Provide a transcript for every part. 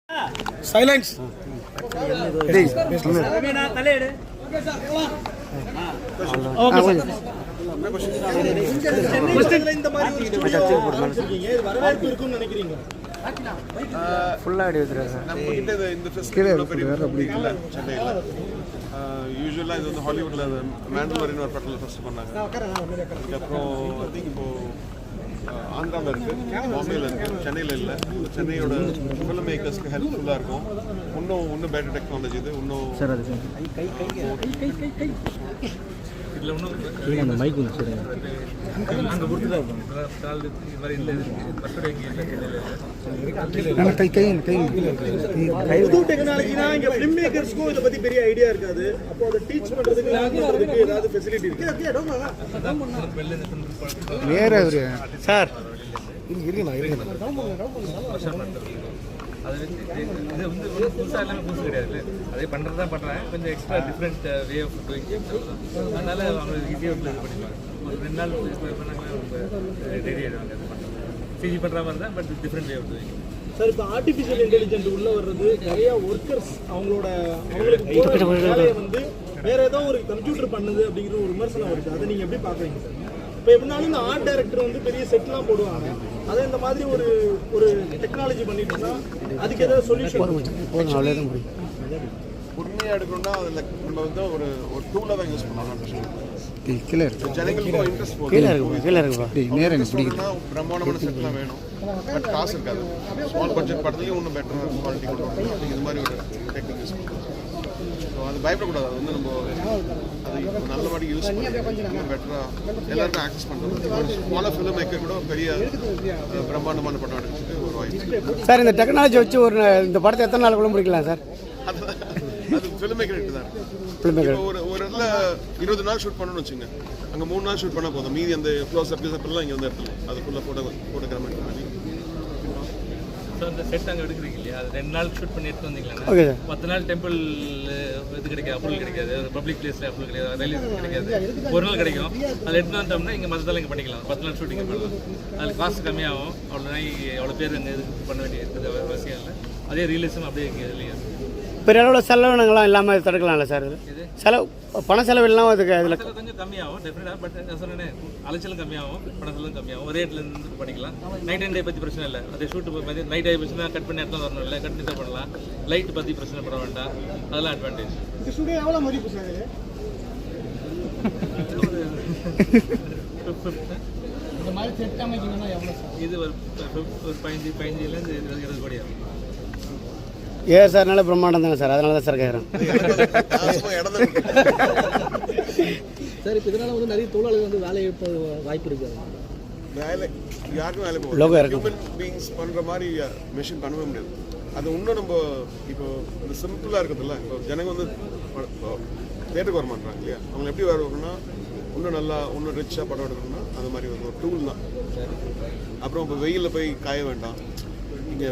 Silence. யூஸ்வலாக இது வந்து ஹாலிவுட்டில் மேண்டலரின் ஒரு படத்தில் ஃபஸ்ட்டு பண்ணாங்க. அதுக்கப்புறம் ஐ திங்க் இப்போது ஆந்திராவில் இருக்குது, பாம்பேயில் இருக்குது, சென்னையில் இல்லை. சென்னையோட ஃபிலிம் மேக்கர்ஸ்க்கு ஹெல்ப்ஃபுல்லாக இருக்கும். இன்னும் பெட்டர் டெக்னாலஜி இது. இன்னும் இதில் இன்னும் மைக் அங்கே கொடுத்துதான் புது டெக்னாலஜினா இங்க ஃபிலிம் மேக்கர்ஸ்க்கும் இதை பத்தி பெரிய ஐடியா இருக்காது. அப்போ அதை டீச் பண்றதுக்கு ஏதாவது ஃபெசிலிட்டி இருக்கு? வேற சார் அது இது வந்து புதுசாக எல்லாமே புதுசு கிடையாது. அதே பண்ணுறது தான் பண்ணுறேன். கொஞ்சம் extra different way of doing. அதனால் அவங்க ஈஸியாக இது பண்ணிப்பாங்க. ஒரு 2 நாள் பண்ணாங்கன்னா ரொம்ப ரெடி ஆகிடுவாங்க. அது பண்ணுறது சிஜி பண்ணுற மாதிரி தான், but different way of doing. Sir, இப்போ ஆர்டிஃபிஷியல் இன்டெலிஜென்ட் உள்ள வர்றது நிறைய ஒர்க்கர்ஸ் அவங்களுக்கு வேலையை வந்து வேற ஏதோ ஒரு கம்ப்யூட்டர் பண்ணுது அப்படிங்கிற ஒரு விமர்சனம் வருது. அதை நீங்கள் எப்படி பார்க்குறீங்க சார்? இப்போ எப்படினாலும் இந்த ஆர்ட் டைரக்டர் வந்து பெரிய செட்லாம் போடுவாங்க. அதை இந்த மாதிரி ஒரு டெக்னாலஜி பண்ணிட்டோம்னா அதுக்கு ஏதாவது சொல்யூஷன் உண்மையாக எடுக்கணும்னா அதில் நம்ம வந்து ஒரு டூலாக தான் யூஸ் பண்ணலாம். ஜனங்களுக்கும் இன்ட்ரெஸ்ட் போகுது. பிரம்மாண்டமான செட்லாம் வேணும், பட் காசு இருக்காது. ஸ்மால் பட்ஜெட் படத்துலையும் இன்னும் பெட்டராக குவாலிட்டி கொண்டு வரணும். இது மாதிரி ஒரு டெக்னிக் யூஸ் பண்ணலாம். ஸோ அது பயப்படக்கூடாது. அது வந்து நம்ம அது நல்ல மாதிரி யூஸ் பண்ணி இன்னும் பெட்டராக எல்லாருக்கும் ஆக்சஸ் பண்ணுறது. ஸ்மாலாக ஃபிலிம் மேக்கர் கூட பெரிய பிரம்மாண்டமான படம் எடுக்கிறதுக்கு ஒரு வாய்ப்பு சார். இந்த டெக்னாலஜி வச்சு இந்த படத்தை எத்தனை நாளுக்குள்ள முடிக்கலாம் சார்? அது ஃபிலிம் மேக்கர் தான். ஒரு இடத்துல 20 நாள் ஷூட் பண்ணணும்னு வச்சுங்க, அங்கே 3 நாள் ஷூட் பண்ணால் போதும். மீதி அந்த க்ளோஸ் எல்லாம் இங்கே வந்து எடுத்துலாம். அது ஃபுல்லாக ஃபோட்டோகிராஃபி பண்ணி. ஸோ அந்த செட் அங்கே எடுக்கிறீங்க இல்லையா, அது 2 நாள் ஷூட் பண்ணி எடுத்து வந்தீங்களா? 10 நாள் டெம்பிள் இது கிடைக்காது, அப்ரூவல் கிடைக்காது. ஒரு பப்ளிக் பிளேஸில் அப்ரூவல் கிடைக்காது, ரயில்வே கிடைக்காது. ஒரு நாள் கிடைக்கும். அதில் எடுத்து வந்தோம்னா இங்கே மற்றதெல்லாம் இங்கே பண்ணிக்கலாம். 10 நாள் ஷூட்டிங் பண்ணலாம். அதில் காசு கம்மியாகும். அவ்வளோ பேர் அங்கே இது பண்ண வேண்டிய அவசியம் இல்லை. அதே ரியலிசம் அப்படியே இங்கே இதுலேயே பெரிய அளவில் செலவினங்கள்லாம் இல்லாமல் தடுக்கலாம்ல சார்? இது பண செலவு இல்லாமல் அதுக்கு அதில் கொஞ்சம் கம்மியாகும் டெஃபினட்டாக. பட் நான் சொன்னேன், அலைச்சலும் கம்மியாகும், பண செலவும் கம்மியாகும். ஒரே இடத்துல இருந்து பண்ணிக்கலாம். நைட் அண்ட் டே பற்றி பிரச்சனை இல்லை. அதே ஷூட்டு நைட் ஆகி பிரச்சனை கட் பண்ணி இடத்துல வரணும் இல்லை, கட் பண்ணி தான் பண்ணலாம். லைட் பற்றி பிரச்சனை பண்ண வேண்டாம். அதெல்லாம் அட்வான்டேஜ். எவ்வளோ மதிப்பு சார் இந்த மாதிரி செட் அமைக்கணும்னா எவ்வளோ சார்? இது ஒரு 15-20 கோடி ஆகும். ஏன் சார்? நல்ல பிரம்மாண்டம் தானே சார், அதனால தான் சார் கேட்குறேன். சார், இப்போ இதனால் வந்து நிறைய தொழிலாளர்கள் வந்து வேலை இழப்ப வாய்ப்பு இருக்குது. யாருக்கும் வேலை போகும். ஹியூமன் பீயிங்ஸ் பண்ணுற மாதிரி மெஷின் பண்ணவே முடியாது. அது இன்னும் நம்ம இப்போ இந்த சிம்பிளாக இருக்கிறதுல இப்போ ஜனங்க வந்து தேட்டருக்கு வர மாட்டாங்க இல்லையா? அவங்க எப்படி வரணும்னா இன்னும் ரிச்சாக படம் எடுக்கணும்னா அது மாதிரி ஒரு டூல் தான். அப்புறம் இப்போ வெயிலில் போய் காய வேண்டாம். இங்கே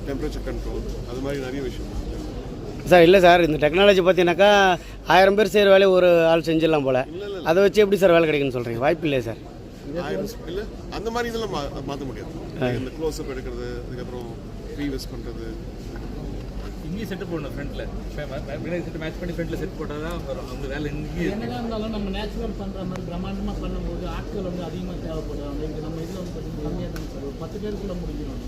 டெம்பரேச்சர் கண்ட்ரோல், அது மாதிரி நிறைய விஷயம் சார். இல்லை சார், இந்த டெக்னாலஜி பார்த்தீங்கன்னாக்கா 1000 பேர் செய்கிற வேலையை ஒரு ஆள் செஞ்சிடலாம் போல். அதை வச்சு எப்படி சார் வேலை கிடைக்குன்னு சொல்கிறீங்க? வாய்ப்பு இல்லையா சார்? இல்லை, அந்த மாதிரி இதெல்லாம் மாற்ற முடியாது. இந்த க்ளோஸ்அப் எடுக்கிறது, அதுக்கப்புறம் ப்ரீவியஸ் பண்ணுறது. இங்கேயும் செட்டு போடணும். ஃப்ரண்ட்டில் செட்டு மேட்ச் பண்ணி ஃப்ரண்ட்டில் செட் போட்டால் தான் வரும். அவங்க வேலை இங்கேயே என்னதான் இருந்தாலும் நம்ம நேச்சுரல் பண்ணுற மாதிரி பிரம்மாண்டமாக பண்ணும்போது ஆட்கள் வந்து அதிகமாக தேவைப்படுறாங்க. இங்கே நம்ம இதில் வந்து கம்மியாக தான் சார், ஒரு 10 பேருக்குள்ள முடிக்கணும்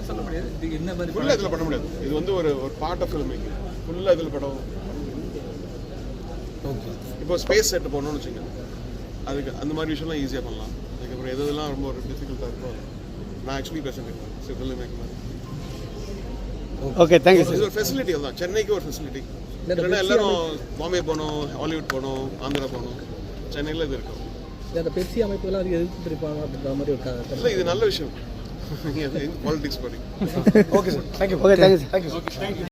சொல்ல முடியாது. இது என்ன மாதிரி ஃபுல்லாக இதில் பண்ண முடியாது. இது வந்து ஒரு பார்ட் ஆஃப் ஃபிலிம் மேக்கிங். ஃபுல்லாக இதில் படம். ஓகே, இப்போ ஸ்பேஸ் செட்டு போடணும்னு வச்சுங்க, அதுக்கு அந்த மாதிரி விஷயம்லாம் ஈஸியாக பண்ணலாம். அதுக்கப்புறம் எதெல்லாம் ரொம்ப ஒரு டிஃபிகல்ட்டாக இருக்கோ நான் ஆக்சுவலி ப்ரெசென்ட் பண்ணுவேன். ஸோ ஃபிலிம் மேக்கிங் மாதிரி. Okay, thank you sir. இது ஒரு ஃபெசிலிட்டி தான். சென்னைக்கு ஒரு ஃபெசிலிட்டி. இல்லைன்னா எல்லாரும் பாம்பே போகணும், ஹாலிவுட் போகணும், ஆந்திரா போகணும். சென்னையில் இது இருக்கும். அந்த பெப்சி அமைப்புகள்லாம் அதுக்கு எதிர்த்து பிரிப்பாங்க அப்படின்ற மாதிரி இருக்காங்க. இல்லை, இது நல்ல விஷயம். பாலிடிக்ஸ் படி. Okay sir, thank you. Okay, thank you sir. Thank you.